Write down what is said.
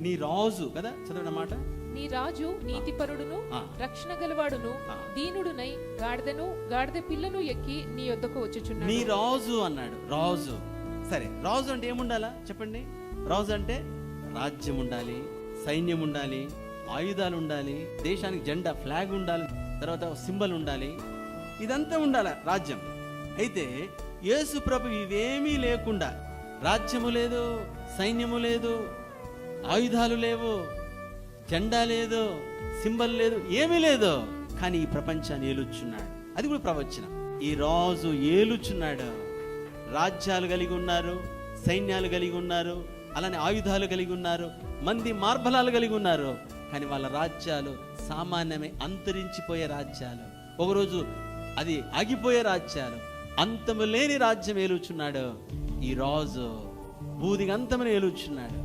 నీ రాజు కదా, చదవడం మాట. నీ రాజు నీతిపరుడును రక్షణ గలవాడును దీనుడునై గాడిదను గాడిద పిల్లను ఎక్కి నీ యొద్దకు వచ్చుచున్నాడు. నీ రాజు అన్నాడు. రాజు, సరే, రాజు అంటే ఏముండాలా చెప్పండి? రాజు అంటే రాజ్యం ఉండాలి, సైన్యం ఉండాలి, ఆయుధాలు ఉండాలి, దేశానికి జెండా ఫ్లాగ్ ఉండాలి, తర్వాత సింబల్ ఉండాలి, ఇదంతా ఉండాలి రాజ్యం. అయితే యేసు ప్రభు ఇవేమీ లేకుండా, రాజ్యము లేదు, సైన్యము లేదు, ఆయుధాలు లేవు, జెండా లేదు, సింబల్ లేదు, ఏమీ లేదు, కానీ ఈ ప్రపంచాన్ని ఏలుచున్నాడు. అది కూడా ప్రవచనం. ఈ రాజు ఏలుచున్నాడు. రాజ్యాలు కలిగి ఉన్నారు, సైన్యాలు కలిగి ఉన్నారు, అలానే ఆయుధాలు కలిగి ఉన్నారు, మంది మార్బలాలు కలిగి ఉన్నారు, కానీ వాళ్ళ రాజ్యాలు సామాన్యమే, అంతరించిపోయే రాజ్యాలు. ఒకరోజు అది ఆగిపోయే రాజ్యాలు, అంతము లేని రాజ్యం ఏలుచున్నాడు. ఈ రాజు బూదిగంతమని ఏలుచున్నాడు.